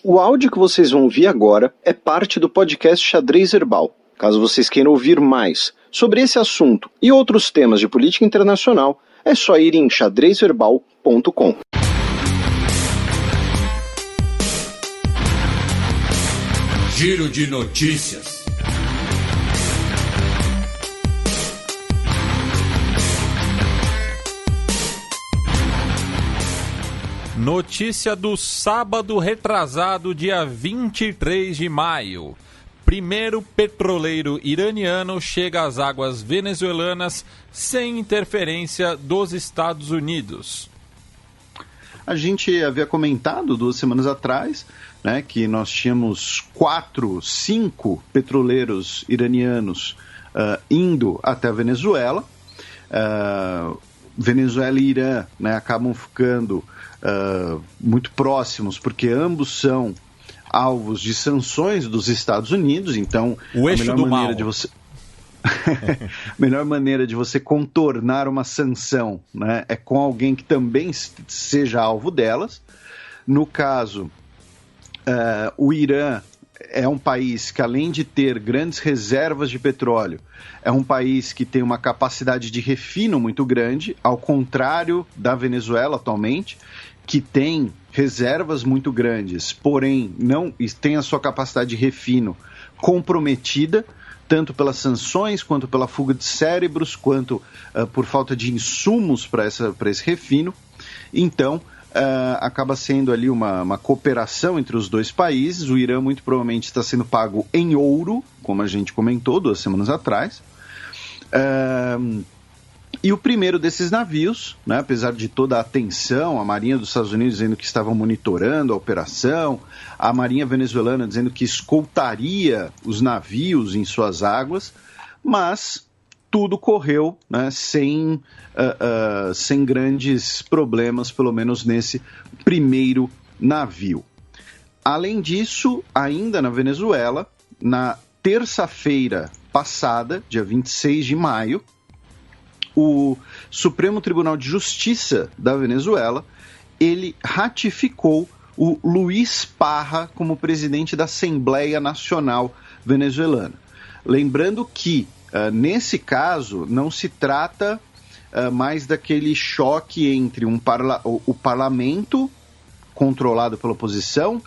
O áudio que vocês vão ouvir agora é parte do podcast Xadrez Herbal. Caso vocês queiram ouvir mais sobre esse assunto e outros temas de política internacional, é só ir em xadrezherbal.com. Giro de notícias. Notícia do sábado retrasado, dia 23 de maio. Primeiro petroleiro iraniano chega às águas venezuelanas sem interferência dos Estados Unidos. A gente havia comentado 2 semanas atrás, né, que nós tínhamos 5 petroleiros iranianos indo até a Venezuela. Venezuela e Irã, né, acabam ficando muito próximos, porque ambos são alvos de sanções dos Estados Unidos. Então, o eixo do mal. Melhor maneira de você contornar uma sanção, né, é com alguém que também seja alvo delas. No caso, o Irã é um país que, além de ter grandes reservas de petróleo, é um país que tem uma capacidade de refino muito grande, ao contrário da Venezuela atualmente, que tem reservas muito grandes, porém não tem a sua capacidade de refino comprometida, tanto pelas sanções, quanto pela fuga de cérebros, quanto por falta de insumos para esse refino. Então, acaba sendo ali uma cooperação entre os dois países. O Irã muito provavelmente está sendo pago em ouro, como a gente comentou 2 semanas atrás. E o primeiro desses navios, né, apesar de toda a atenção, a Marinha dos Estados Unidos dizendo que estavam monitorando a operação, a Marinha venezuelana dizendo que escoltaria os navios em suas águas, mas tudo correu, né, sem grandes problemas, pelo menos nesse primeiro navio. Além disso, ainda na Venezuela, na terça-feira passada, dia 26 de maio, o Supremo Tribunal de Justiça da Venezuela, ele ratificou o Luiz Parra como presidente da Assembleia Nacional Venezuelana. Lembrando que, nesse caso, não se trata mais daquele choque entre o parlamento, controlado pela oposição,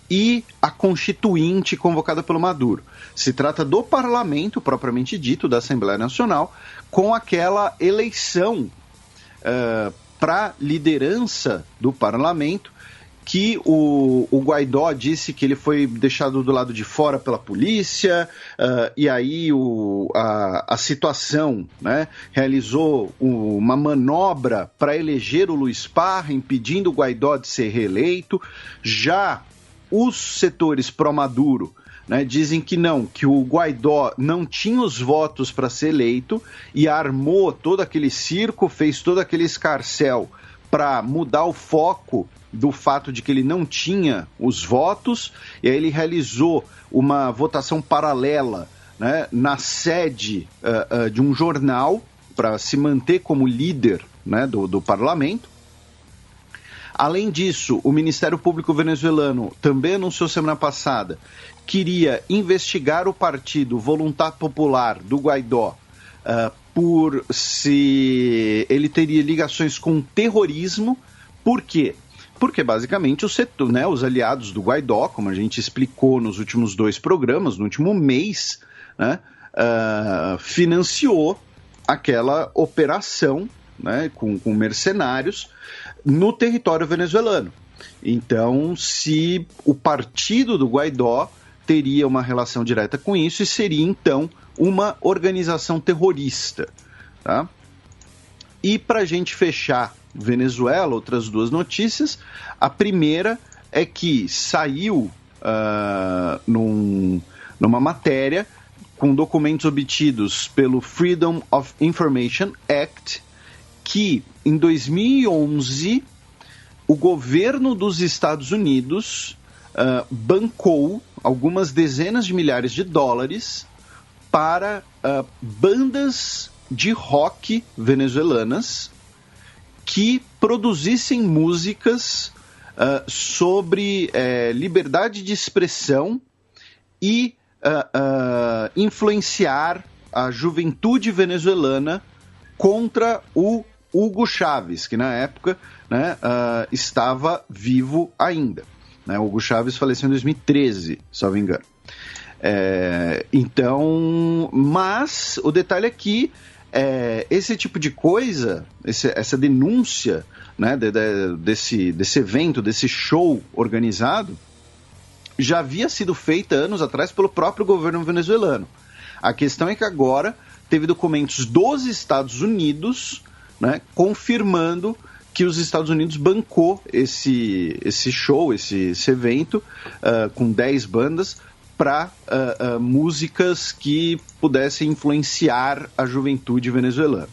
e a constituinte convocada pelo Maduro. Se trata do parlamento, propriamente dito, da Assembleia Nacional, com aquela eleição para liderança do parlamento, que o Guaidó disse que ele foi deixado do lado de fora pela polícia, e aí a situação, né, realizou uma manobra para eleger o Luiz Parra, impedindo o Guaidó de ser reeleito. Já os setores pró-Maduro, né, dizem que não, que o Guaidó não tinha os votos para ser eleito e armou todo aquele circo, fez todo aquele escarcéu para mudar o foco do fato de que ele não tinha os votos, e aí ele realizou uma votação paralela, né, na sede de um jornal para se manter como líder, né, do parlamento. Além disso, o Ministério Público venezuelano também anunciou semana passada que iria investigar o partido Voluntad Popular do Guaidó por se ele teria ligações com terrorismo. Por quê? Porque basicamente o setor, né, os aliados do Guaidó, como a gente explicou nos últimos 2 programas, no último mês, né, financiou aquela operação, né, com mercenários no território venezuelano. Então, se o partido do Guaidó teria uma relação direta com isso e seria, então, uma organização terrorista. Tá? E para a gente fechar Venezuela, outras 2 notícias. A primeira é que saiu numa matéria com documentos obtidos pelo Freedom of Information Act, que em 2011 o governo dos Estados Unidos bancou algumas dezenas de milhares de dólares para bandas de rock venezuelanas que produzissem músicas sobre liberdade de expressão e influenciar a juventude venezuelana contra o Hugo Chávez, que na época, né, estava vivo ainda. Né? O Hugo Chávez faleceu em 2013, se não me engano. Então, mas o detalhe aqui esse tipo de coisa, essa denúncia, né, desse evento, desse show organizado, já havia sido feita anos atrás pelo próprio governo venezuelano. A questão é que agora teve documentos dos Estados Unidos, né, confirmando que os Estados Unidos bancou esse show, esse evento, com 10 bandas, para músicas que pudessem influenciar a juventude venezuelana.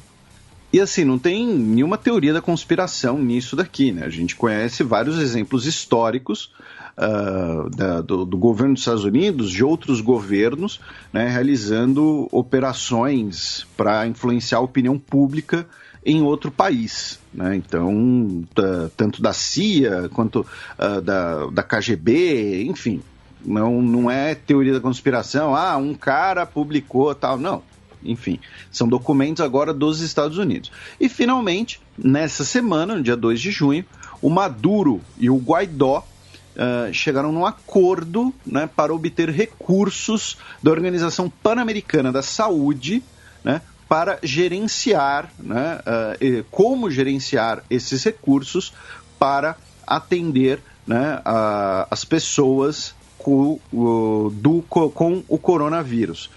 E assim, não tem nenhuma teoria da conspiração nisso daqui, né? A gente conhece vários exemplos históricos do governo dos Estados Unidos, de outros governos, né, realizando operações para influenciar a opinião pública em outro país, né? Então, tanto da CIA quanto da KGB, enfim. Não é teoria da conspiração, um cara publicou tal, não. Enfim, são documentos agora dos Estados Unidos. E, finalmente, nessa semana, no dia 2 de junho, o Maduro e o Guaidó chegaram num acordo, né, para obter recursos da Organização Pan-Americana da Saúde, né, para gerenciar, né, como gerenciar esses recursos para atender, né, as pessoas com o coronavírus.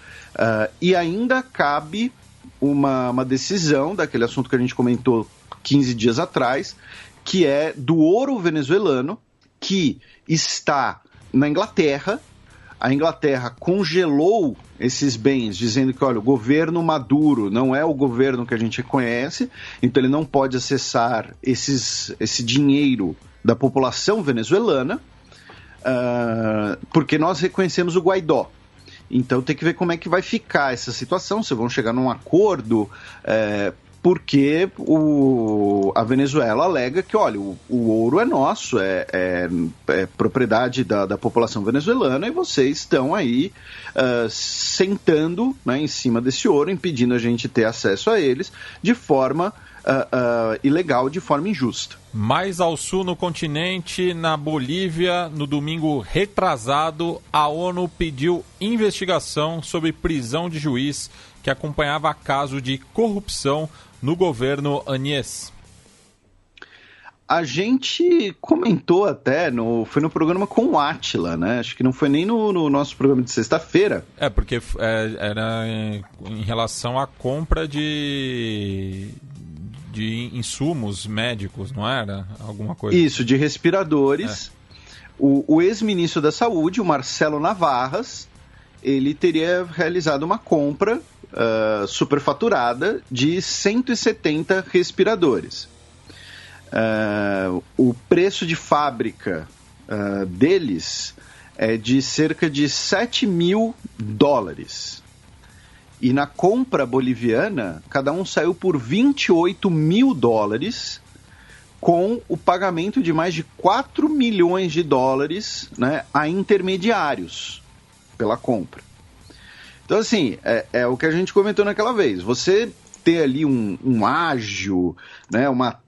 E ainda cabe uma decisão daquele assunto que a gente comentou 15 dias atrás, que é do ouro venezuelano, que está na Inglaterra. A Inglaterra congelou esses bens, dizendo que, olha, o governo Maduro não é o governo que a gente conhece, então ele não pode acessar esse dinheiro da população venezuelana, porque nós reconhecemos o Guaidó. Então tem que ver como é que vai ficar essa situação, se vão chegar num acordo, porque a Venezuela alega que, olha, o ouro é nosso, é propriedade da população venezuelana, e vocês estão aí sentando, né, em cima desse ouro, impedindo a gente ter acesso a eles de forma ilegal, de forma injusta. Mais ao sul no continente, na Bolívia, no domingo retrasado, a ONU pediu investigação sobre prisão de juiz que acompanhava caso de corrupção no governo Áñez. A gente comentou até, foi no programa com o Átila, né? Acho que não foi nem no nosso programa de sexta-feira. Porque era em relação à compra de insumos médicos, não era? Alguma coisa. Isso, de respiradores. O ex-ministro da Saúde, o Marcelo Navarras, ele teria realizado uma compra superfaturada de 170 respiradores. O preço de fábrica deles é de cerca de $7.000. E na compra boliviana, cada um saiu por $28.000, com o pagamento de mais de $4 milhões, né, a intermediários pela compra. Então, assim, é o que a gente comentou naquela vez. Você ter ali um ágio, né, uma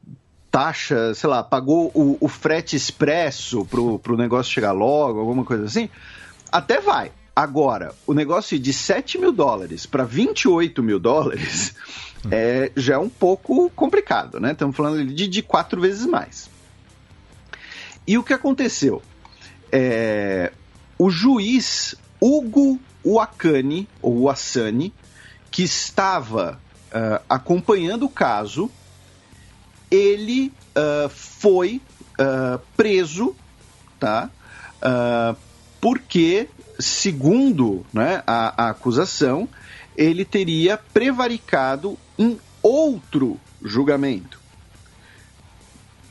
taxa, sei lá, pagou o frete expresso pro negócio chegar logo, alguma coisa assim, até vai. Agora, o negócio de $7.000 para $28.000 já é um pouco complicado, né? Estamos falando de 4 vezes mais. E o que aconteceu? O juiz Hugo Huacani, ou Huassani, que estava acompanhando o caso, ele foi preso, tá? Porque, segundo, né, a acusação, ele teria prevaricado em outro julgamento.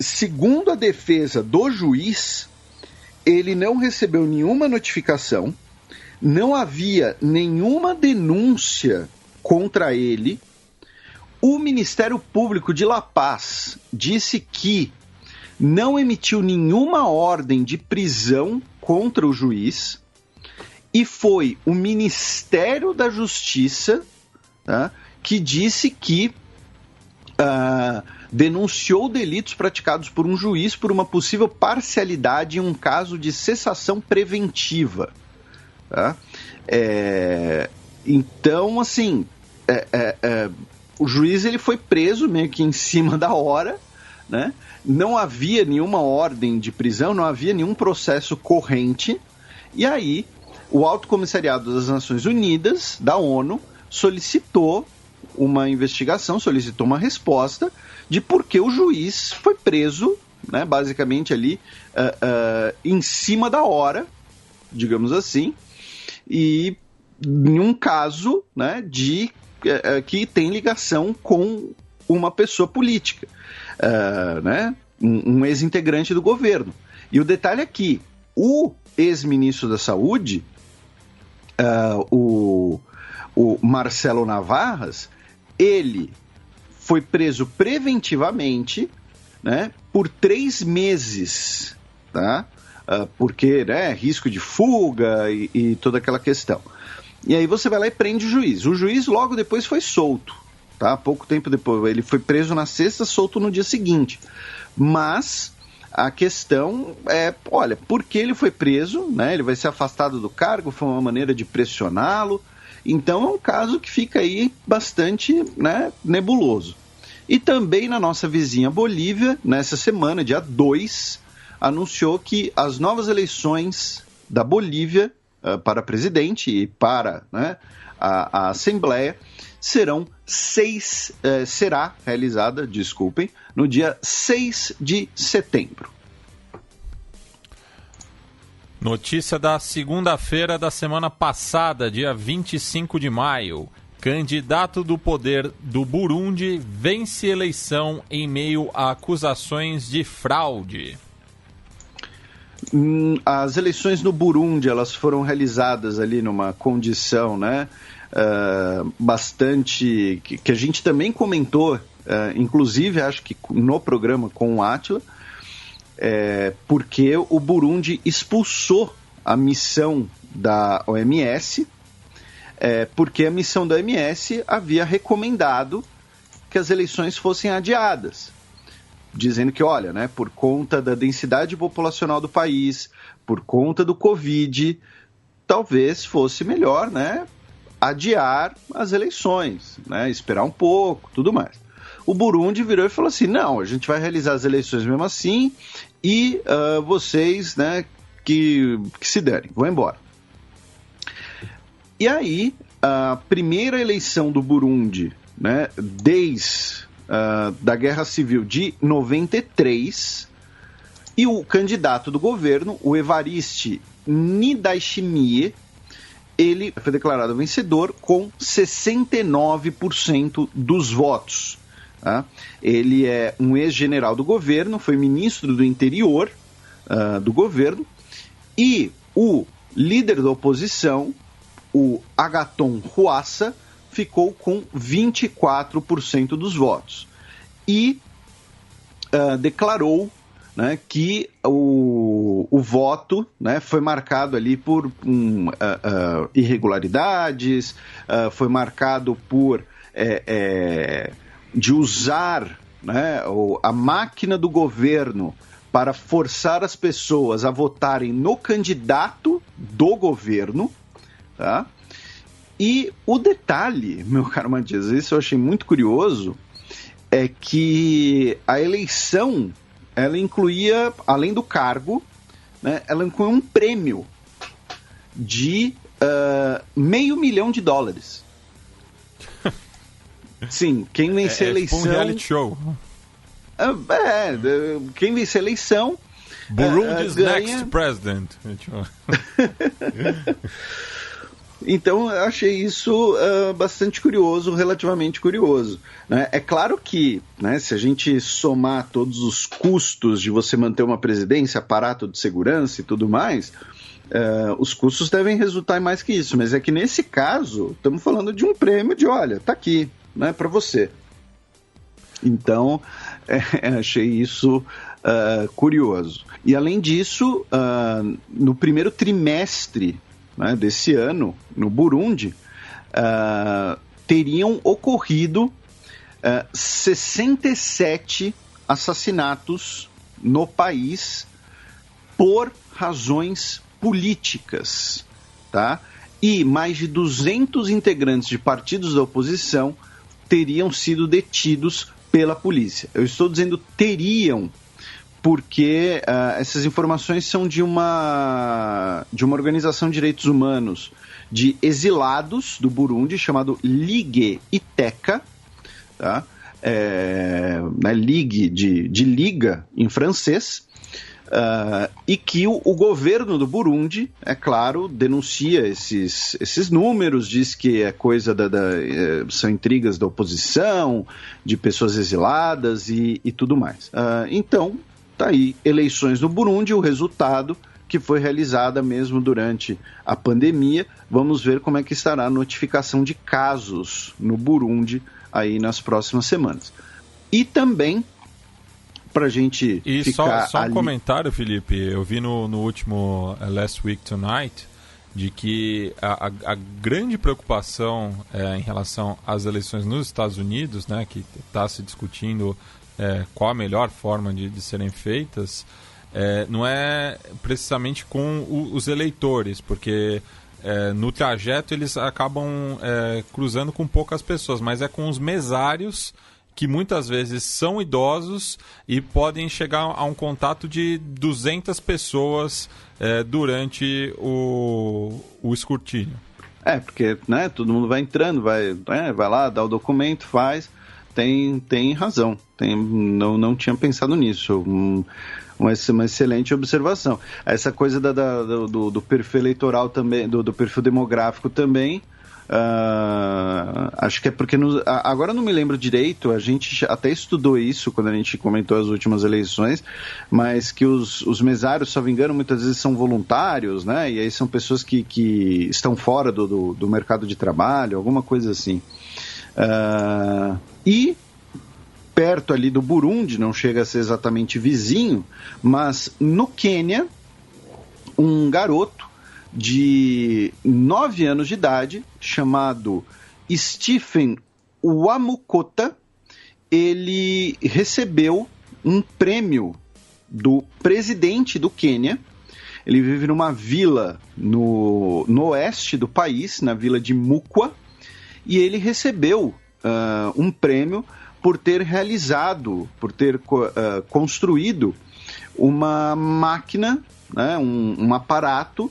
Segundo a defesa do juiz, ele não recebeu nenhuma notificação, não havia nenhuma denúncia contra ele. O Ministério Público de La Paz disse que não emitiu nenhuma ordem de prisão contra o juiz, e foi o Ministério da Justiça, tá, que disse que denunciou delitos praticados por um juiz por uma possível parcialidade em um caso de cessação preventiva. Tá? Então, assim, o juiz ele foi preso meio que em cima da hora, né? Não havia nenhuma ordem de prisão, não havia nenhum processo corrente, e aí o Alto Comissariado das Nações Unidas, da ONU, solicitou uma investigação, solicitou uma resposta de por que o juiz foi preso, né, basicamente ali em cima da hora, digamos assim, e em um caso, né, que tem ligação com uma pessoa política, né, um ex-integrante do governo. E o detalhe é que o ex-ministro da Saúde, o Marcelo Navarras, ele foi preso preventivamente, né, por 3 meses, tá? Porque, né, risco de fuga e toda aquela questão. E aí você vai lá e prende o juiz. O juiz logo depois foi solto, tá? Pouco tempo depois. Ele foi preso na sexta, solto no dia seguinte. Mas a questão é, olha, por que ele foi preso, né? Ele vai ser afastado do cargo, foi uma maneira de pressioná-lo. Então é um caso que fica aí bastante, né, nebuloso. E também na nossa vizinha Bolívia, nessa semana, dia 2, anunciou que as novas eleições da Bolívia para presidente e para, né, a Assembleia será realizada, no dia 6 de setembro. Notícia da segunda-feira da semana passada, dia 25 de maio. Candidato do poder do Burundi vence eleição em meio a acusações de fraude. As eleições no Burundi, elas foram realizadas ali numa condição, né, bastante... que a gente também comentou, inclusive acho que no programa com o Átila, porque o Burundi expulsou a missão da OMS, porque a missão da OMS havia recomendado que as eleições fossem adiadas, dizendo que, olha, né, por conta da densidade populacional do país, por conta do Covid, talvez fosse melhor, né, adiar as eleições, né, esperar um pouco, tudo mais. O Burundi virou e falou assim, não, a gente vai realizar as eleições mesmo assim e vocês, né, que se derem, vão embora. E aí, a primeira eleição do Burundi, né, desde da Guerra Civil de 93, e o candidato do governo, o Evariste Ndayishimiye, ele foi declarado vencedor com 69% dos votos. Tá? Ele é um ex-general do governo, foi ministro do interior do governo, e o líder da oposição, o Agathon Rwasa, ficou com 24% dos votos. E declarou, né, que o voto, né, foi marcado ali por irregularidades, foi marcado por de usar, né, a máquina do governo para forçar as pessoas a votarem no candidato do governo, tá? E o detalhe, meu caro Matias, isso eu achei muito curioso, é que a eleição, ela incluía, além do cargo, né, ela incluía um prêmio de $500 milhão. Sim, quem vencer a eleição... Tipo um reality show. Quem vencer a eleição... Burundi's ganha... next president. Então, eu achei isso bastante curioso, relativamente curioso. Né? É claro que, né, se a gente somar todos os custos de você manter uma presidência, aparato de segurança e tudo mais, os custos devem resultar em mais que isso. Mas é que nesse caso, estamos falando de um prêmio de, olha, tá aqui, né, para você. Então, achei isso curioso. E, além disso, no primeiro trimestre, né, desse ano, no Burundi, teriam ocorrido 67 assassinatos no país por razões políticas, tá? E mais de 200 integrantes de partidos da oposição teriam sido detidos pela polícia. Eu estou dizendo teriam, porque essas informações são de uma organização de direitos humanos de exilados do Burundi, chamado Ligue Iteka, tá? Ligue de liga em francês, e que o governo do Burundi, é claro, denuncia esses números, diz que é coisa são intrigas da oposição, de pessoas exiladas e tudo mais. Então, tá aí, eleições no Burundi, o resultado que foi realizada mesmo durante a pandemia. Vamos ver como é que estará a notificação de casos no Burundi aí nas próximas semanas. E também, para a gente ficar só um comentário, Felipe, eu vi no último Last Week Tonight de que a grande preocupação em relação às eleições nos Estados Unidos, né, que está se discutindo qual a melhor forma de serem feitas, não é precisamente com os eleitores, porque no trajeto eles acabam cruzando com poucas pessoas, mas é com os mesários, que muitas vezes são idosos e podem chegar a um contato de 200 pessoas durante o escrutínio. Porque, né, todo mundo vai entrando, vai lá, dá o documento, faz. Tem razão. Não tinha pensado nisso. Uma excelente observação. Essa coisa do perfil eleitoral também, do perfil demográfico também, acho que é porque agora eu não me lembro direito, a gente até estudou isso quando a gente comentou as últimas eleições, mas que os mesários, se não me engano, muitas vezes são voluntários, né? E aí são pessoas que estão fora do mercado de trabalho, alguma coisa assim. E perto ali do Burundi, não chega a ser exatamente vizinho, mas no Quênia, um garoto de 9 anos de idade, chamado Stephen Wamukota, ele recebeu um prêmio do presidente do Quênia. Ele vive numa vila no oeste do país, na vila de Mukwa, e ele recebeu um prêmio por ter construído uma máquina, né, um aparato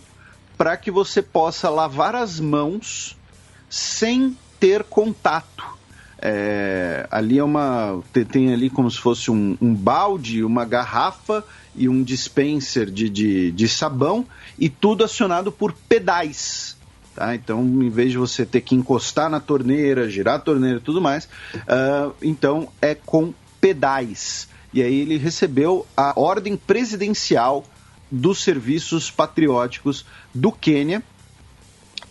para que você possa lavar as mãos sem ter contato. Ali tem ali como se fosse um balde, uma garrafa e um dispenser de sabão, e tudo acionado por pedais. Tá? Então, em vez de você ter que encostar na torneira, girar a torneira e tudo mais, então é com pedais. E aí ele recebeu a ordem presidencial dos serviços patrióticos do Quênia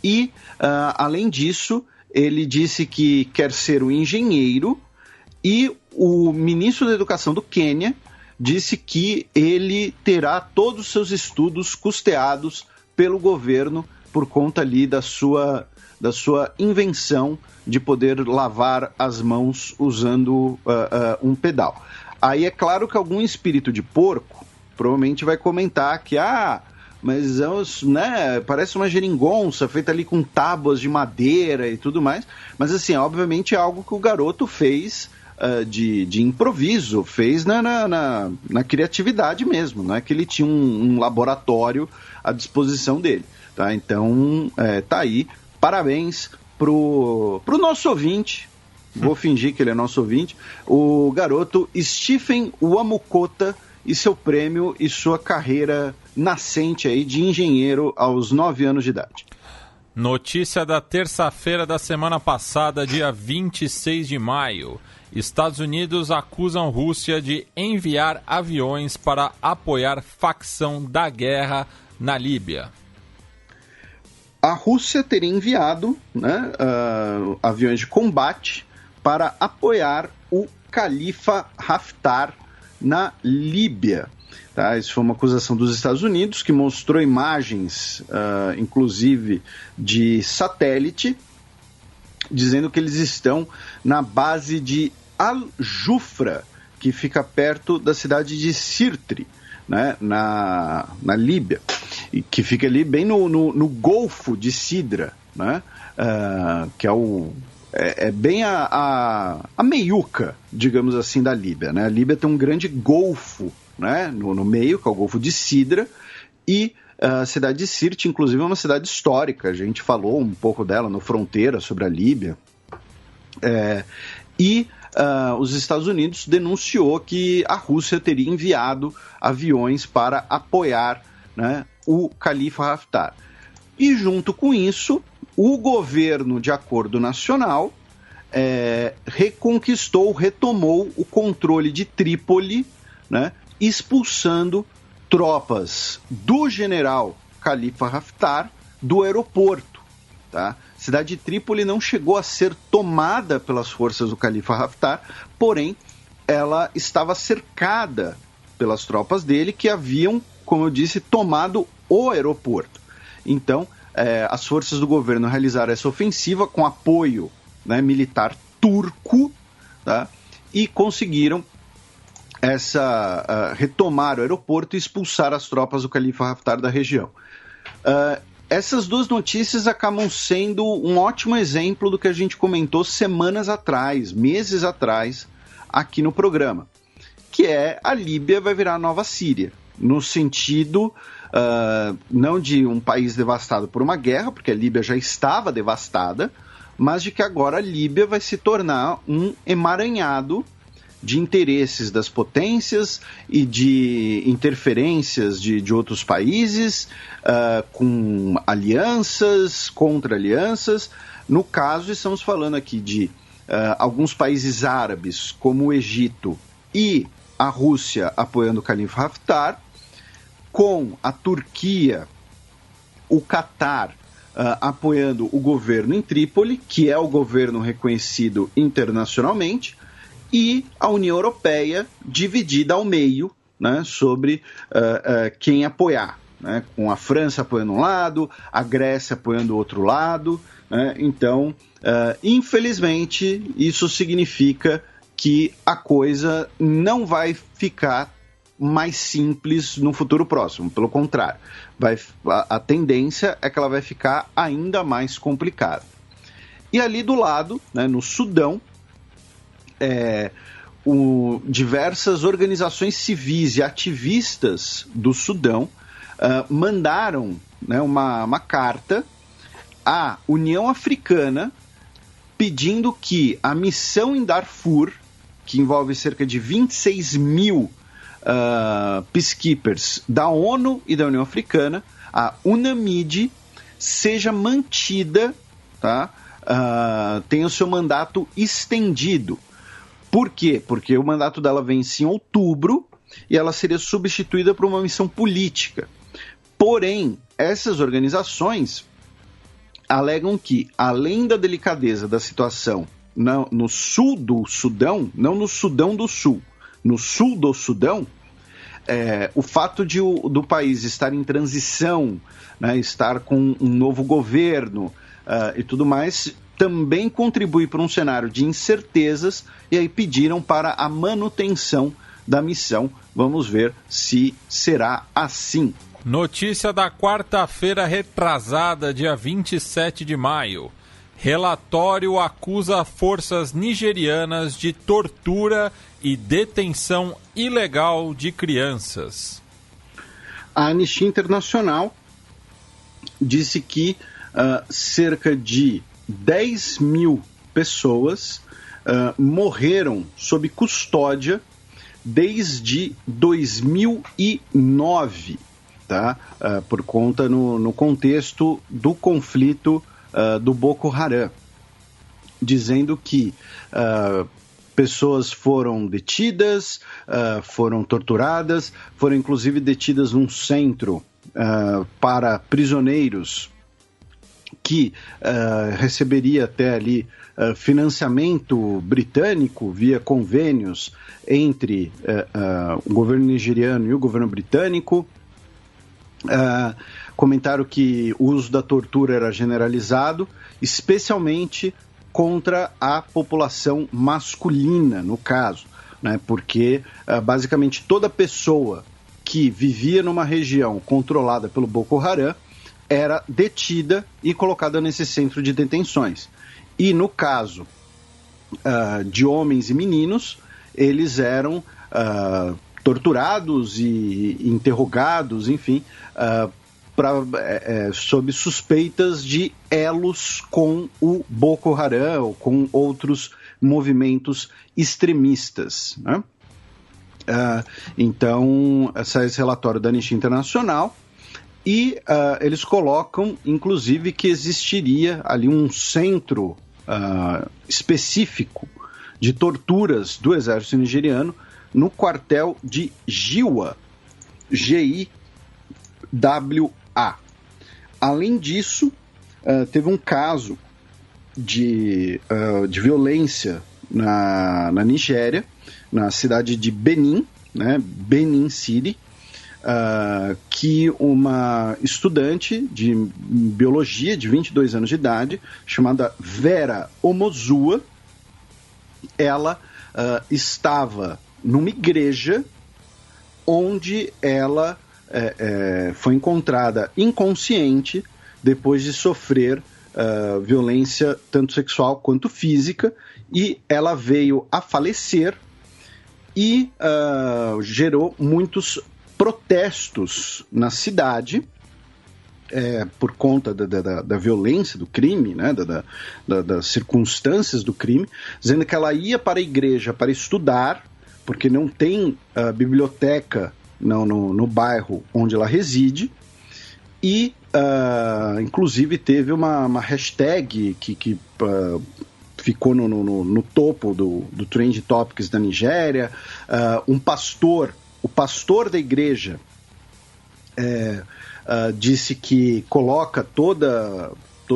e, além disso, ele disse que quer ser um engenheiro, e o ministro da Educação do Quênia disse que ele terá todos os seus estudos custeados pelo governo por conta ali da sua invenção de poder lavar as mãos usando um pedal. Aí é claro que algum espírito de porco provavelmente vai comentar que, mas né, parece uma geringonça feita ali com tábuas de madeira e tudo mais, mas assim, obviamente é algo que o garoto fez de improviso, fez na criatividade mesmo, não é que ele tinha um laboratório à disposição dele, tá? Então, tá aí, parabéns pro nosso ouvinte, vou fingir que ele é nosso ouvinte, o garoto Stephen Wamukota, e seu prêmio e sua carreira nascente aí de engenheiro aos 9 anos de idade. Notícia da terça-feira da semana passada, dia 26 de maio. Estados Unidos acusam Rússia de enviar aviões para apoiar facção da guerra na Líbia. A Rússia teria enviado, né, aviões de combate para apoiar o Califa Haftar na Líbia. Tá? Isso foi uma acusação dos Estados Unidos, que mostrou imagens, inclusive, de satélite, dizendo que eles estão na base de Al-Jufra, que fica perto da cidade de Sirte, né, na Líbia, e que fica ali bem no Golfo de Sidra, né, que é bem a meiuca, digamos assim, da Líbia. Né? A Líbia tem um grande golfo, né, no meio, que é o Golfo de Sidra, e a cidade de Sirte, inclusive, é uma cidade histórica. A gente falou um pouco dela no Fronteira, sobre a Líbia. Os Estados Unidos denunciou que a Rússia teria enviado aviões para apoiar, né, o Khalifa Haftar. E junto com isso, o governo de acordo nacional retomou o controle de Trípoli, né, expulsando tropas do general Khalifa Haftar do aeroporto. Tá? A cidade de Trípoli não chegou a ser tomada pelas forças do Khalifa Haftar, porém, ela estava cercada pelas tropas dele, que haviam, como eu disse, tomado o aeroporto. Então, as forças do governo realizaram essa ofensiva com apoio, né, militar turco, tá? E conseguiram retomar o aeroporto e expulsar as tropas do Khalifa Haftar da região. Essas duas notícias acabam sendo um ótimo exemplo do que a gente comentou semanas atrás, meses atrás, aqui no programa, que é a Líbia vai virar a nova Síria, no sentido não de um país devastado por uma guerra, porque a Líbia já estava devastada, mas de que agora a Líbia vai se tornar um emaranhado de interesses das potências e de interferências de outros países, com alianças, contra-alianças. No caso, estamos falando aqui de alguns países árabes, como o Egito e a Rússia apoiando o Khalifa Haftar, com a Turquia, o Catar apoiando o governo em Trípoli, que é o governo reconhecido internacionalmente, e a União Europeia dividida ao meio, né, sobre quem apoiar, né, com a França apoiando um lado, a Grécia apoiando o outro lado, né. Então, infelizmente, isso significa que a coisa não vai ficar mais simples no futuro próximo. Pelo contrário, a tendência é que ela vai ficar ainda mais complicada. E ali do lado, né, no Sudão, diversas organizações civis e ativistas do Sudão mandaram, né, uma carta à União Africana pedindo que a missão em Darfur, que envolve cerca de 26 mil peacekeepers da ONU e da União Africana, a UNAMID, seja mantida, tá? Tenha o seu mandato estendido. Por quê? Porque o mandato dela vence em outubro e ela seria substituída por uma missão política. Porém, essas organizações alegam que, além da delicadeza da situação no sul do Sudão, não no Sudão do Sul, no sul do Sudão, o fato do país estar em transição, né, estar com um novo governo e tudo mais, também contribui para um cenário de incertezas, e aí pediram para a manutenção da missão. Vamos ver se será assim. Notícia da quarta-feira retrasada, dia 27 de maio. Relatório acusa forças nigerianas de tortura e detenção ilegal de crianças. A Anistia Internacional disse que cerca de 10 mil pessoas morreram sob custódia desde 2009, tá? Por conta no contexto do conflito do Boko Haram, dizendo que pessoas foram detidas, foram torturadas, foram inclusive detidas num centro para prisioneiros que receberia até ali financiamento britânico via convênios entre o governo nigeriano e o governo britânico. Comentaram que o uso da tortura era generalizado, especialmente contra a população masculina, no caso, né? Porque basicamente toda pessoa que vivia numa região controlada pelo Boko Haram era detida e colocada nesse centro de detenções. E no caso de homens e meninos, eles eram torturados e interrogados, enfim, sob suspeitas de elos com o Boko Haram ou com outros movimentos extremistas, né? Então, esse relatório da Anistia Internacional, e eles colocam, inclusive, que existiria ali um centro específico de torturas do exército nigeriano no quartel de Giwa, Giwa. Além disso, teve um caso de violência na Nigéria, na cidade de Benin, né, Benin City, que uma estudante de biologia de 22 anos de idade, chamada Vera Omozua, ela estava numa igreja onde ela foi encontrada inconsciente depois de sofrer violência tanto sexual quanto física, e ela veio a falecer e gerou muitos protestos na cidade por conta da violência do crime, né, das circunstâncias do crime, dizendo que ela ia para a igreja para estudar, porque não tem biblioteca no bairro onde ela reside, e inclusive teve uma hashtag que ficou no topo do Trend Topics da Nigéria. O pastor da igreja disse que coloca toda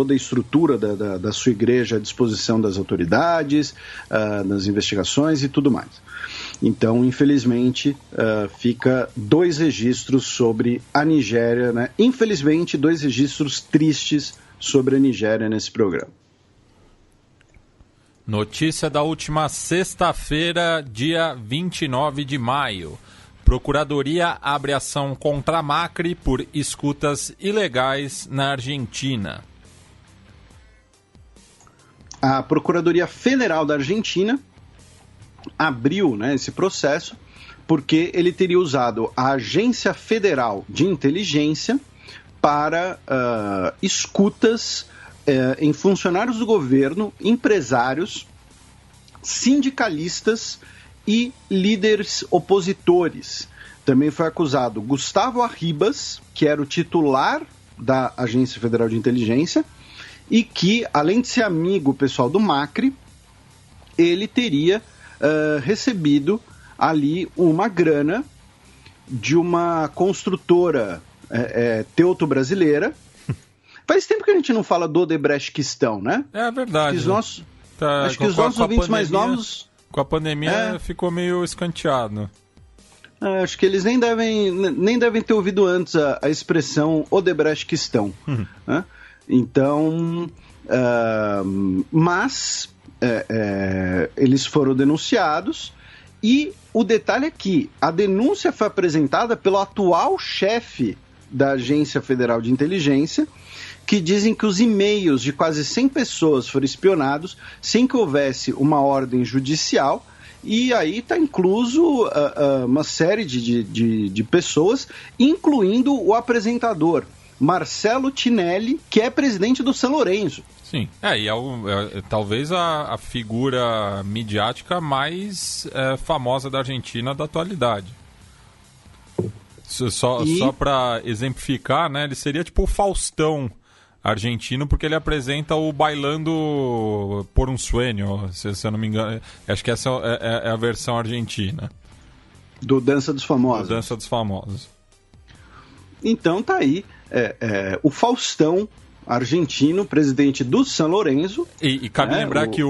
a estrutura da sua igreja à disposição das autoridades, das investigações e tudo mais. Então, infelizmente, fica 2 registros sobre a Nigéria, né? Infelizmente, 2 registros tristes sobre a Nigéria nesse programa. Notícia da última sexta-feira, dia 29 de maio. Procuradoria abre ação contra Macri por escutas ilegais na Argentina. A Procuradoria Federal da Argentina abriu, né, esse processo porque ele teria usado a Agência Federal de Inteligência para escutas em funcionários do governo, empresários, sindicalistas e líderes opositores. Também foi acusado Gustavo Arribas, que era o titular da Agência Federal de Inteligência, e que, além de ser amigo pessoal do Macri, ele teria recebido ali uma grana de uma construtora teuto-brasileira. Faz tempo que a gente não fala do Odebrechtquistão, né? É verdade. Acho que os nossos ouvintes mais novos... Com a pandemia ficou meio escanteado. Acho que eles nem devem ter ouvido antes a expressão Odebrechtquistão. Né? Então, mas eles foram denunciados, e o detalhe é que a denúncia foi apresentada pelo atual chefe da Agência Federal de Inteligência, que dizem que os e-mails de quase 100 pessoas foram espionados sem que houvesse uma ordem judicial, e aí está incluso uma série de pessoas, incluindo o apresentador Marcelo Tinelli, que é presidente do São Lourenço. Sim, talvez a figura midiática mais famosa da Argentina da atualidade. Só para exemplificar, né, ele seria tipo o Faustão argentino, porque ele apresenta o Bailando por um Sueño, se eu não me engano. Acho que essa é a versão argentina. Do Dança dos Famosos. Do Dança dos Famosos. Então tá aí. O Faustão argentino, presidente do San Lorenzo. E cabe lembrar que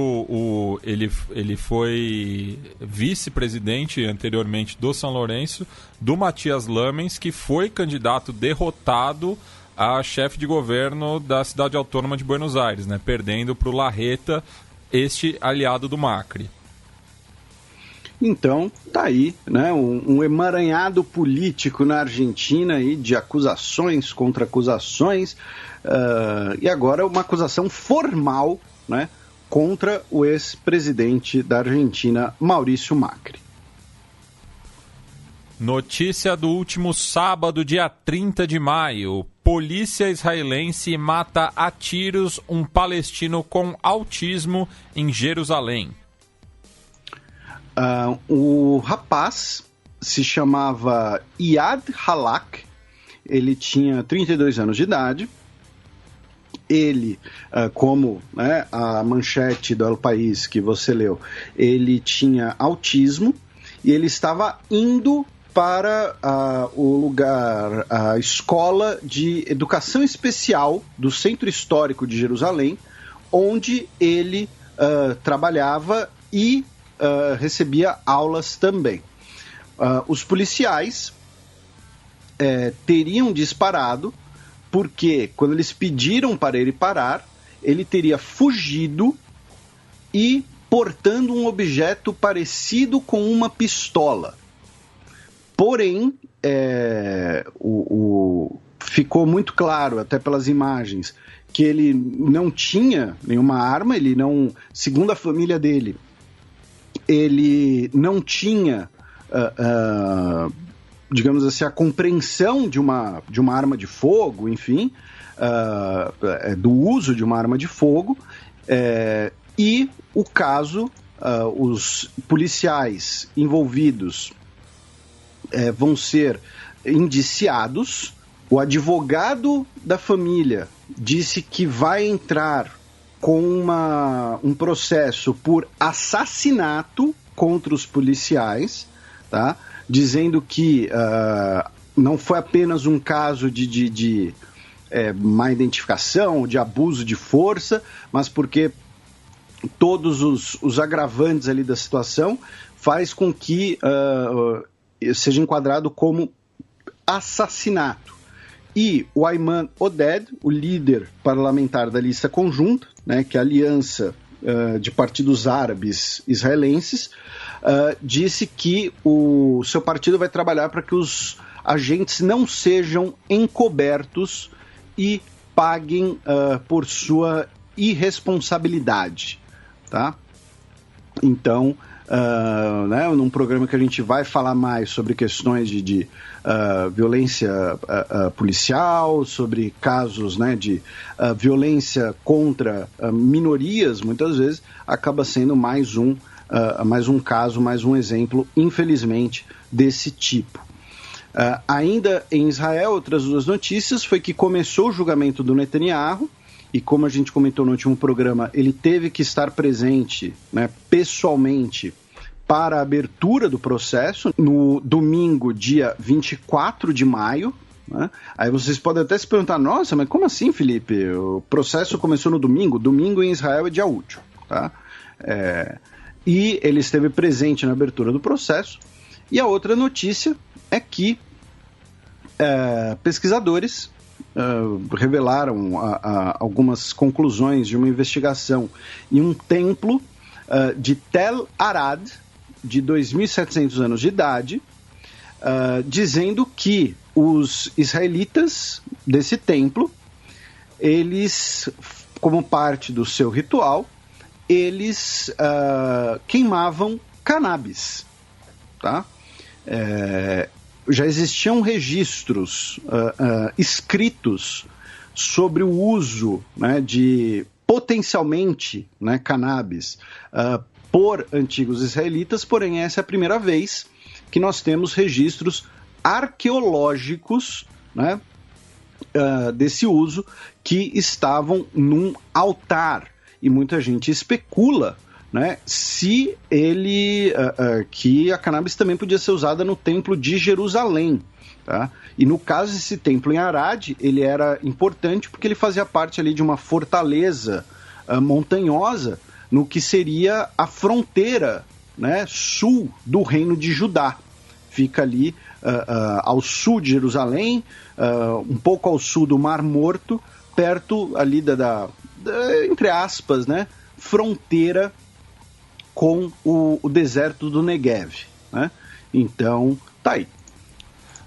ele foi vice-presidente anteriormente do São Lourenço, do Matias Lamens, que foi candidato derrotado a chefe de governo da cidade autônoma de Buenos Aires, né, perdendo para o Larreta, este aliado do Macri. Então, tá aí, né, um emaranhado político na Argentina aí, de acusações contra acusações, e agora uma acusação formal, né, contra o ex-presidente da Argentina, Maurício Macri. Notícia do último sábado, dia 30 de maio. Polícia israelense mata a tiros um palestino com autismo em Jerusalém. O rapaz se chamava Iyad Halak, ele tinha 32 anos de idade. Ele, como, né, a manchete do El País que você leu, ele tinha autismo e ele estava indo para o lugar, a escola de educação especial do Centro Histórico de Jerusalém, onde ele trabalhava e recebia aulas também. Os policiais teriam disparado porque, quando eles pediram para ele parar, ele teria fugido e portando um objeto parecido com uma pistola. Porém, ficou muito claro, até pelas imagens, que ele não tinha nenhuma arma, ele não, segundo a família dele, ele não tinha, digamos assim, a compreensão de uma arma de fogo, enfim, do uso de uma arma de fogo, e o caso, os policiais envolvidos vão ser indiciados. O advogado da família disse que vai entrar com um processo por assassinato contra os policiais, tá? Dizendo que não foi apenas um caso de má identificação, de abuso de força, mas porque todos os agravantes ali da situação faz com que seja enquadrado como assassinato. E o Ayman Oded, o líder parlamentar da lista conjunta, né, que é a aliança de partidos árabes israelenses, disse que o seu partido vai trabalhar para que os agentes não sejam encobertos e paguem por sua irresponsabilidade, tá? Então, né, num programa que a gente vai falar mais sobre questões de violência policial, sobre casos, né, de violência contra minorias, muitas vezes, acaba sendo mais um caso, mais um exemplo, infelizmente, desse tipo. Ainda em Israel, outras duas notícias, foi que começou o julgamento do Netanyahu, e como a gente comentou no último programa, ele teve que estar presente, né, pessoalmente para a abertura do processo no domingo, dia 24 de maio. Né? Aí vocês podem até se perguntar, nossa, mas como assim, Felipe? O processo começou no domingo? Domingo em Israel é dia útil. Tá? E ele esteve presente na abertura do processo. E a outra notícia é que pesquisadores revelaram algumas conclusões de uma investigação em um templo de Tel Arad, de 2.700 anos de idade, dizendo que os israelitas desse templo, eles, como parte do seu ritual, eles queimavam cannabis, tá? Já existiam registros escritos sobre o uso, né, de potencialmente, né, cannabis por antigos israelitas, porém essa é a primeira vez que nós temos registros arqueológicos, né, desse uso, que estavam num altar, e muita gente especula, né, se que a cannabis também podia ser usada no templo de Jerusalém, Tá? E no caso desse templo em Arad, ele era importante porque ele fazia parte ali de uma fortaleza montanhosa no que seria a fronteira, né, sul do reino de Judá. Fica ali ao sul de Jerusalém, um pouco ao sul do Mar Morto, perto ali entre aspas, né, fronteira com o deserto do Negev, né? Então, tá aí.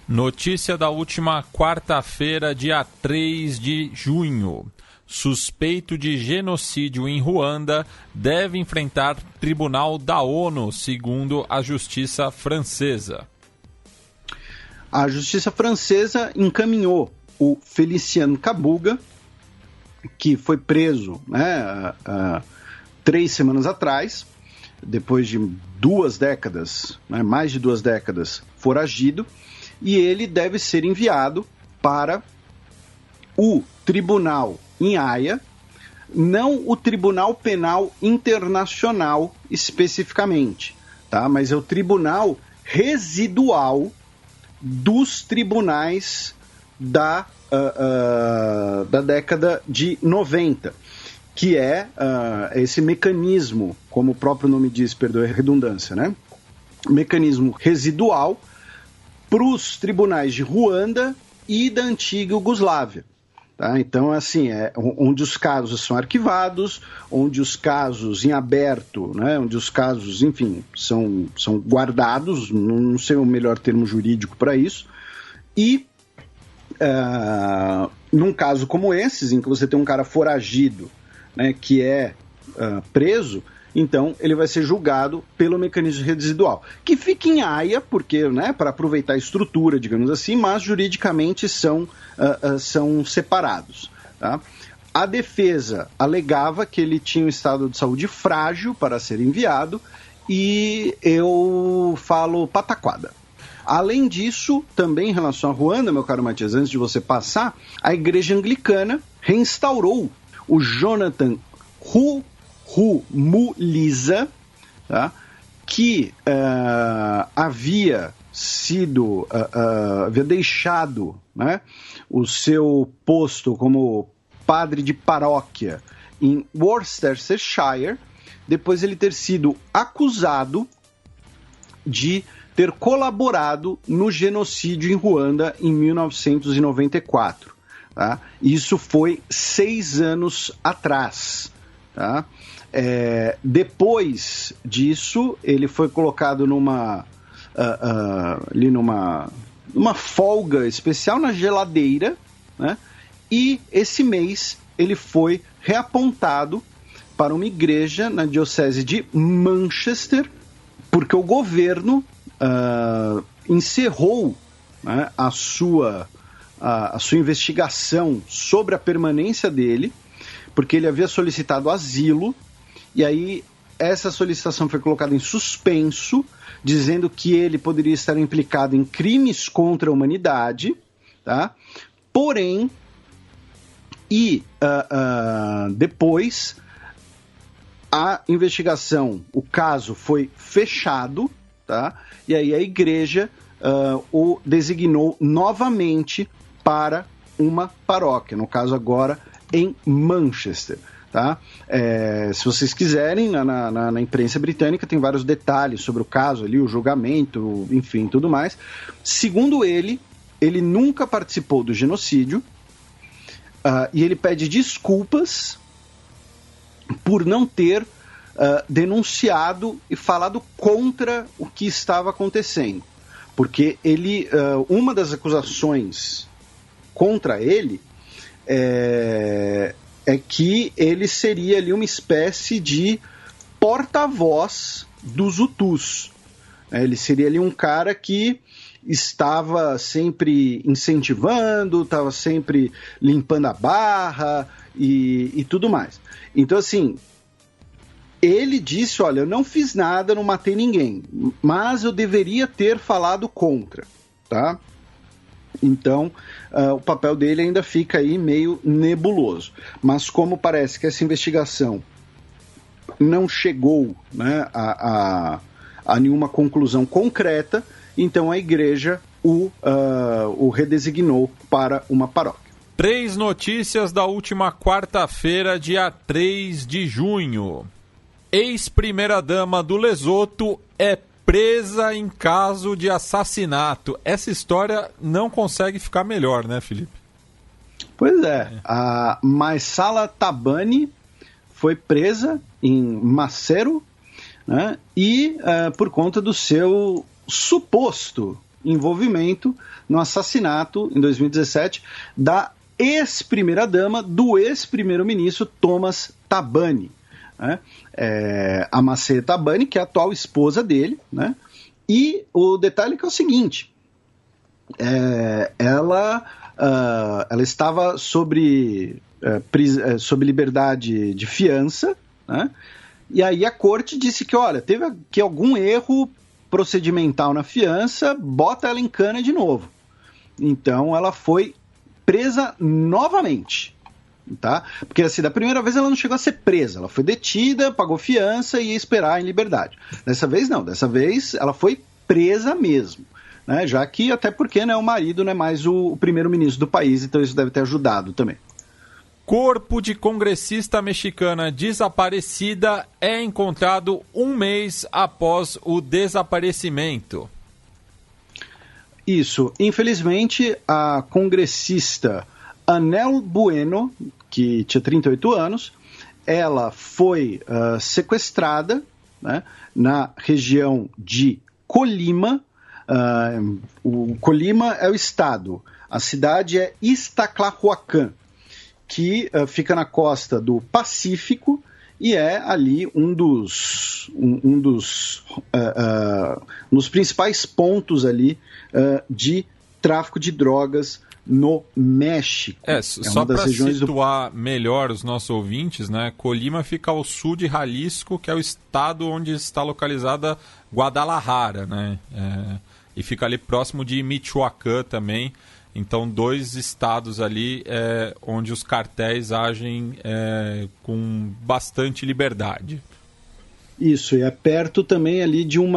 Notícia da última quarta-feira, dia 3 de junho. Suspeito de genocídio em Ruanda deve enfrentar tribunal da ONU, segundo a justiça francesa. A justiça francesa encaminhou o Félicien Kabuga, que foi preso, né, 3 semanas atrás, depois de 2 décadas, né, mais de 2 décadas, foragido, e ele deve ser enviado para o tribunal em Haia, não o Tribunal Penal Internacional especificamente, tá? Mas é o tribunal residual dos tribunais da década de 90, que é esse mecanismo, como o próprio nome diz, perdoe a redundância, né? Mecanismo residual para os tribunais de Ruanda e da antiga Iugoslávia. Tá? Então, assim, onde os casos são arquivados, onde os casos em aberto, né, onde os casos, enfim, são guardados, não sei o melhor termo jurídico para isso, e num caso como esses, em que você tem um cara foragido, né, que é preso, então ele vai ser julgado pelo mecanismo residual, que fica em Haia, porque, né, para aproveitar a estrutura, digamos assim, mas juridicamente são separados. Tá? A defesa alegava que ele tinha um estado de saúde frágil para ser enviado, e eu falo pataquada. Além disso, também em relação a Ruanda, meu caro Matias, antes de você passar, a Igreja Anglicana reinstaurou o Jonathan Rumuliza, tá? Que havia deixado, né, o seu posto como padre de paróquia em Worcestershire, depois ele ter sido acusado de ter colaborado no genocídio em Ruanda em 1994. Tá? Isso foi 6 anos atrás. Tá? Depois disso, ele foi colocado numa folga especial na geladeira, né? E esse mês ele foi reapontado para uma igreja na diocese de Manchester, porque o governo encerrou, né, a sua investigação sobre a permanência dele, porque ele havia solicitado asilo, e aí essa solicitação foi colocada em suspenso, dizendo que ele poderia estar implicado em crimes contra a humanidade, tá? Porém, depois a investigação, o caso foi fechado, tá? E aí a igreja o designou novamente para uma paróquia, no caso agora em Manchester. Tá? Se vocês quiserem, na imprensa britânica tem vários detalhes sobre o caso ali, o julgamento, enfim, tudo mais. Segundo ele nunca participou do genocídio, e ele pede desculpas por não ter denunciado e falado contra o que estava acontecendo. Porque uma das acusações contra ele é que ele seria ali uma espécie de porta-voz dos Hutus. Ele seria ali um cara que estava sempre incentivando, estava sempre limpando a barra e tudo mais. Então, assim, ele disse, olha, eu não fiz nada, não matei ninguém, mas eu deveria ter falado contra, tá? Então, o papel dele ainda fica aí meio nebuloso. Mas como parece que essa investigação não chegou, né, a nenhuma conclusão concreta, então a igreja o redesignou para uma paróquia. 3 notícias da última quarta-feira, dia 3 de junho. Ex-primeira-dama do Lesoto é presa em caso de assassinato. Essa história não consegue ficar melhor, né, Felipe? Pois é. A Maisala Tabani foi presa em Maseru, né, e por conta do seu suposto envolvimento no assassinato, em 2017, da ex-primeira-dama do ex-primeiro-ministro Thomas Tabani. Né? A Macê Tabani, que é a atual esposa dele, né? E o detalhe que é o seguinte, ela estava sob liberdade de fiança, né? E aí a corte disse que, olha, teve aqui algum erro procedimental na fiança, bota ela em cana de novo. Então ela foi presa novamente. Tá? Porque assim, da primeira vez ela não chegou a ser presa, ela foi detida, pagou fiança e ia esperar em liberdade. Dessa vez não, dessa vez ela foi presa mesmo, né? Já que, até porque, né, o marido não é mais o primeiro-ministro do país, então isso deve ter ajudado também. Corpo de congressista mexicana desaparecida é encontrado um mês após o desaparecimento. Isso, infelizmente a congressista Anel Bueno, que tinha 38 anos, ela foi sequestrada, né, na região de Colima. O Colima é o estado, a cidade é Iztaclahuacán, que fica na costa do Pacífico e é ali um dos principais pontos ali de tráfico de drogas no México. Só para situar melhor os nossos ouvintes, né? Colima fica ao sul de Jalisco, que é o estado onde está localizada Guadalajara, né? E fica ali próximo de Michoacán também. Então, 2 estados ali onde os cartéis agem com bastante liberdade. Isso, e é perto também ali de um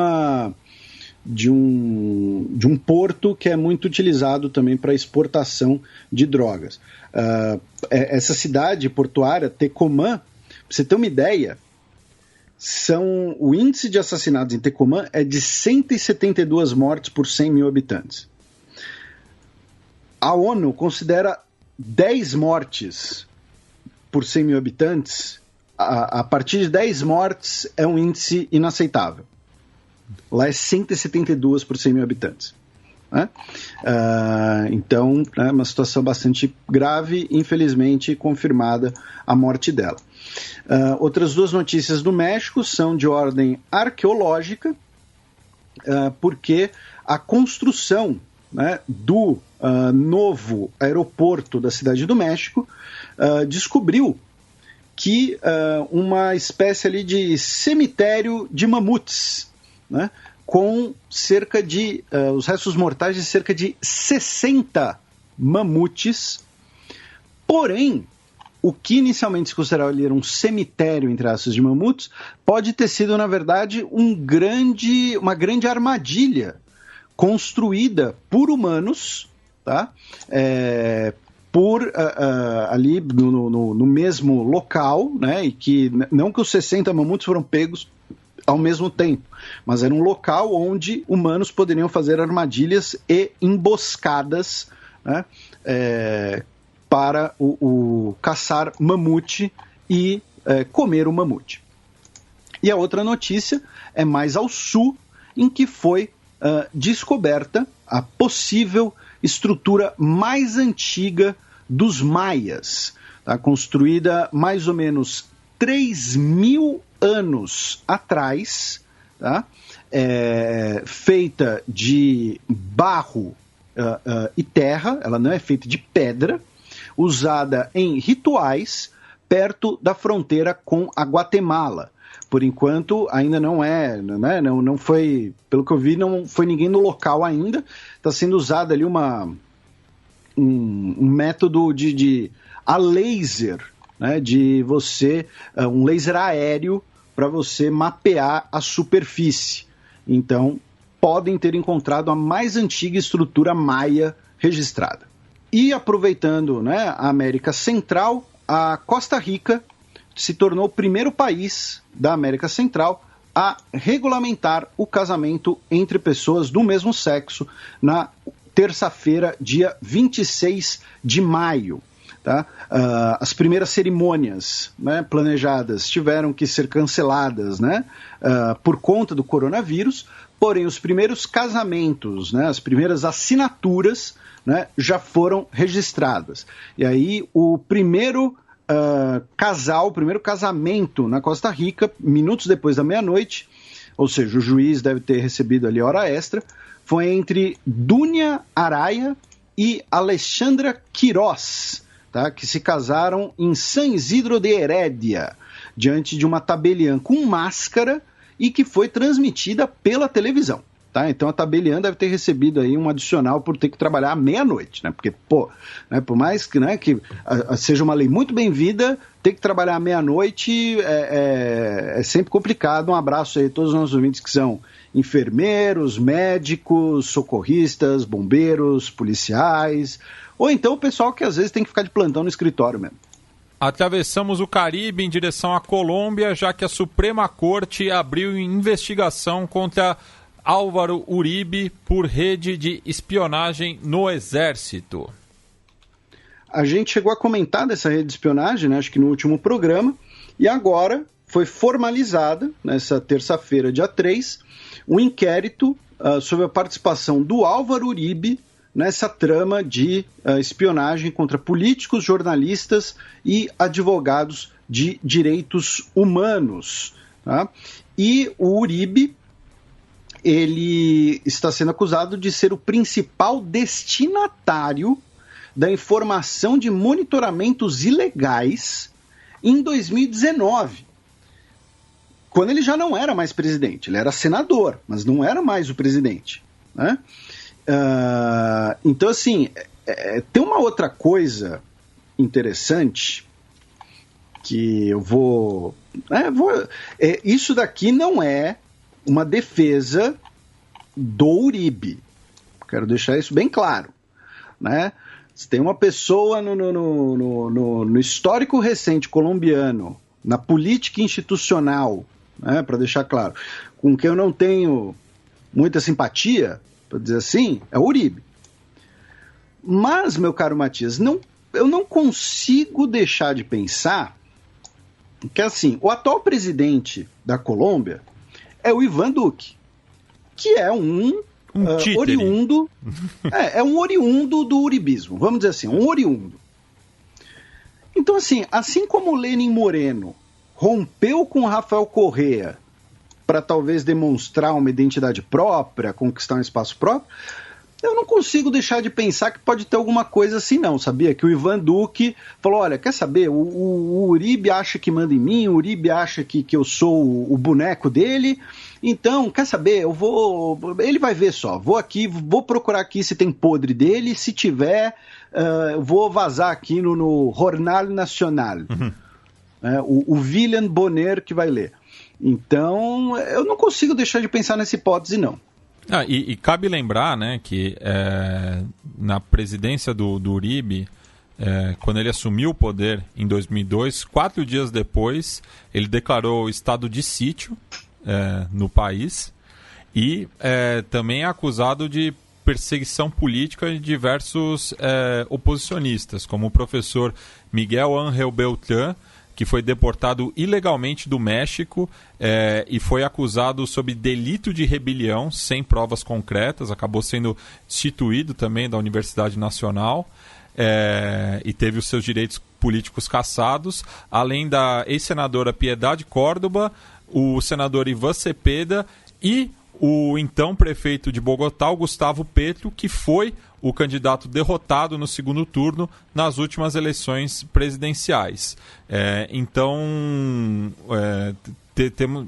porto que é muito utilizado também para exportação de drogas. Essa cidade portuária, Tecomán, para você ter uma ideia, o índice de assassinatos em Tecomán é de 172 mortes por 100 mil habitantes. A ONU considera 10 mortes por 100 mil habitantes. A partir de 10 mortes é um índice inaceitável. Lá é 172 por 100 mil habitantes. Né? Então, é uma situação bastante grave, infelizmente confirmada a morte dela. Outras 2 notícias do México são de ordem arqueológica, porque a construção, né, do novo aeroporto da Cidade do México descobriu que uma espécie ali de cemitério de mamutes, né, com cerca de os restos mortais de cerca de 60 mamutes. Porém, o que inicialmente se considerava ali era um cemitério, entre aspas, de mamutes, pode ter sido, na verdade, uma grande armadilha construída por humanos, tá? Ali no mesmo local, né? E que não que os 60 mamutes foram pegos ao mesmo tempo, mas era um local onde humanos poderiam fazer armadilhas e emboscadas, né, para o caçar mamute e comer o mamute. E a outra notícia é mais ao sul, em que foi descoberta a possível estrutura mais antiga dos maias, tá? Construída mais ou menos 3.000 anos atrás, tá? Feita de barro e terra, ela não é feita de pedra, usada em rituais perto da fronteira com a Guatemala. Por enquanto, ainda não né? Não foi, pelo que eu vi, não foi ninguém no local ainda. Está sendo usado ali um método a laser, né? Um laser aéreo para você mapear a superfície. Então, podem ter encontrado a mais antiga estrutura maia registrada. E aproveitando, né, a América Central, a Costa Rica se tornou o primeiro país da América Central a regulamentar o casamento entre pessoas do mesmo sexo na terça-feira, dia 26 de maio. Tá? As primeiras cerimônias, né, planejadas tiveram que ser canceladas, né, por conta do coronavírus, porém os primeiros casamentos, né, as primeiras assinaturas, né, já foram registradas. E aí o primeiro o primeiro casamento na Costa Rica, minutos depois da meia-noite, ou seja, o juiz deve ter recebido ali hora extra, foi entre Dunia Araya e Alexandra Queiroz, tá, que se casaram em San Isidro de Herédia, diante de uma tabeliã com máscara e que foi transmitida pela televisão. Tá? Então a tabeliã deve ter recebido aí um adicional por ter que trabalhar à meia-noite, né? Porque, né, por mais que, né, que seja uma lei muito bem-vinda, ter que trabalhar à meia-noite é sempre complicado. Um abraço aí a todos os nossos ouvintes que são enfermeiros, médicos, socorristas, bombeiros, policiais, ou então o pessoal que às vezes tem que ficar de plantão no escritório mesmo. Atravessamos o Caribe em direção à Colômbia, já que a Suprema Corte abriu investigação contra Álvaro Uribe por rede de espionagem no Exército. A gente chegou a comentar dessa rede de espionagem, né, acho que no último programa, e agora foi formalizada, nessa terça-feira, dia 3, um inquérito sobre a participação do Álvaro Uribe nessa trama de espionagem contra políticos, jornalistas e advogados de direitos humanos. Tá? E o Uribe, ele está sendo acusado de ser o principal destinatário da informação de monitoramentos ilegais em 2019, quando ele já não era mais presidente. Ele era senador, mas não era mais o presidente, né? Então, assim, tem uma outra coisa interessante que eu vou... isso daqui não é uma defesa do Uribe. Quero deixar isso bem claro, né? Se tem uma pessoa no histórico recente colombiano, na política institucional, né, para deixar claro, com quem eu não tenho muita simpatia, para dizer assim, é o Uribe. Mas, meu caro Matias, eu não consigo deixar de pensar que, assim, o atual presidente da Colômbia é o Iván Duque, que é um oriundo, um oriundo do uribismo, vamos dizer assim, um oriundo. Então, assim como o Lenin Moreno rompeu com o Rafael Correa para talvez demonstrar uma identidade própria, conquistar um espaço próprio, eu não consigo deixar de pensar que pode ter alguma coisa assim não, sabia? Que o Iván Duque falou, olha, quer saber, o Uribe acha que manda em mim, o Uribe acha que eu sou o boneco dele, então, quer saber, ele vai ver só, vou procurar aqui se tem podre dele, se tiver, vou vazar aqui no Jornal Nacional, o William Bonner que vai ler. Então, eu não consigo deixar de pensar nessa hipótese não. E cabe lembrar, né, que na presidência do Uribe, quando ele assumiu o poder em 2002, 4 dias depois, ele declarou estado de sítio no país e também é acusado de perseguição política de diversos oposicionistas, como o professor Miguel Ángel Beltrán, que foi deportado ilegalmente do México e foi acusado sob delito de rebelião, sem provas concretas, acabou sendo destituído também da Universidade Nacional e teve os seus direitos políticos cassados, além da ex-senadora Piedade Córdoba, o senador Ivan Cepeda e o então prefeito de Bogotá, o Gustavo Petro, que foi o candidato derrotado no segundo turno nas últimas eleições presidenciais.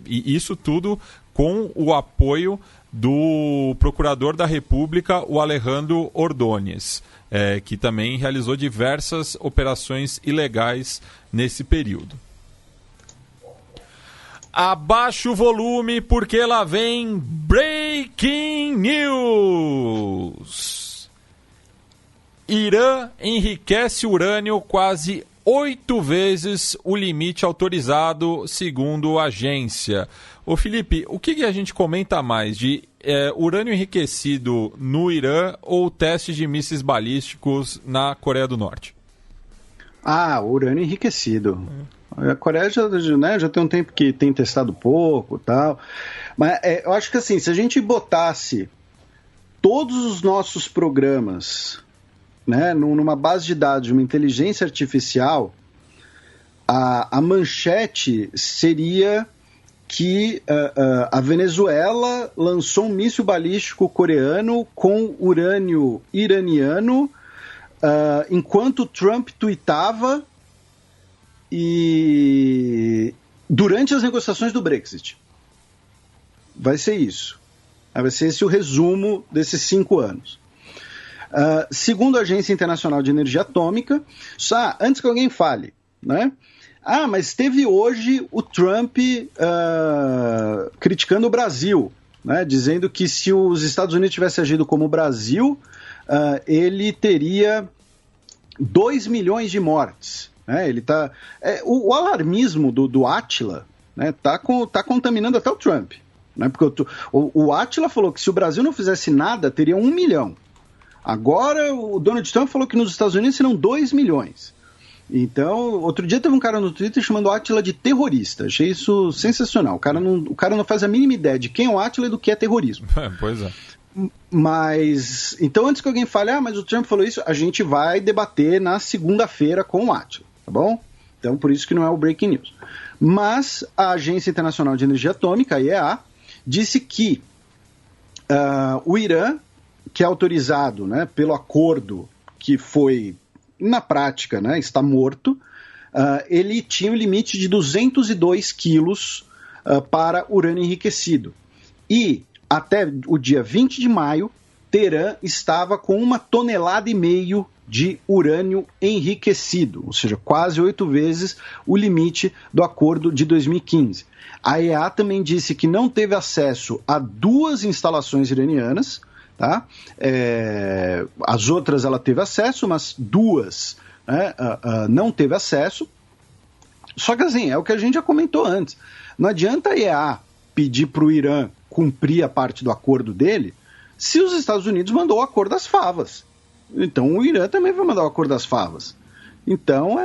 E isso tudo com o apoio do procurador da República, o Alejandro Ordóñez, que também realizou diversas operações ilegais nesse período. Abaixa o volume porque lá vem Breaking News. Irã enriquece urânio quase 8 vezes o limite autorizado, segundo a agência. Ô Felipe, o que a gente comenta mais de urânio enriquecido no Irã ou testes de mísseis balísticos na Coreia do Norte? Urânio enriquecido. A Coreia já tem um tempo que tem testado pouco e tal. Mas eu acho que assim, se a gente botasse todos os nossos programas, né, numa base de dados de uma inteligência artificial, a manchete seria que a Venezuela lançou um míssil balístico coreano com urânio iraniano enquanto Trump tuitava e durante as negociações do Brexit. Vai ser isso. Vai ser esse o resumo desses 5 anos. Segundo a Agência Internacional de Energia Atômica, antes que alguém fale, né? Mas teve hoje o Trump criticando o Brasil, né? Dizendo que se os Estados Unidos tivessem agido como o Brasil, ele teria 2 milhões de mortes. Ele tá, o alarmismo do Átila, né, tá contaminando até o Trump. Né? Porque o Átila falou que se o Brasil não fizesse nada, teria 1 milhão. Agora o Donald Trump falou que nos Estados Unidos serão 2 milhões. Então, outro dia teve um cara no Twitter chamando o Átila de terrorista. Achei isso sensacional. O cara não faz a mínima ideia de quem é o Átila e do que é terrorismo. Pois é. Mas, então antes que alguém fale, mas o Trump falou isso, a gente vai debater na segunda-feira com o Átila, tá bom? Então, por isso que não é o Breaking News. Mas a Agência Internacional de Energia Atômica, a IEA, disse que o Irã, que é autorizado, né, pelo acordo que foi, na prática, né, está morto, ele tinha um limite de 202 quilos para urânio enriquecido. E até o dia 20 de maio, Teherã estava com 1,5 tonelada de urânio enriquecido, ou seja, quase 8 vezes o limite do acordo de 2015. A IEA também disse que não teve acesso a 2 instalações iranianas, tá? As outras ela teve acesso, mas 2 não teve acesso. Só que assim, é o que a gente já comentou antes. Não adianta a IEA pedir para o Irã cumprir a parte do acordo dele se os Estados Unidos mandou o acordo das favas. Então o Irã também vai mandar o acordo das favas. Então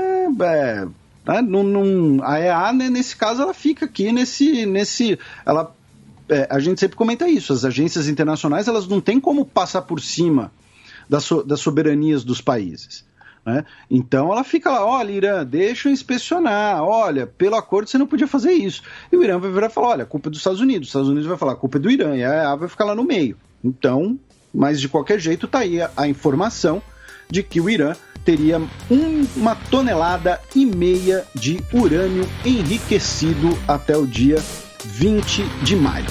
a EA, né, nesse caso, ela fica aqui a gente sempre comenta isso, as agências internacionais elas não têm como passar por cima das soberanias dos países. Né? Então ela fica lá, olha, Irã, deixa eu inspecionar, olha, pelo acordo você não podia fazer isso. E o Irã vai virar e falar, olha, a culpa é dos Estados Unidos. Os Estados Unidos vai falar, a culpa é do Irã, e a EA vai ficar lá no meio. Então, mas de qualquer jeito está aí a informação de que o Irã teria 1,5 tonelada de urânio enriquecido até o dia 20 de maio.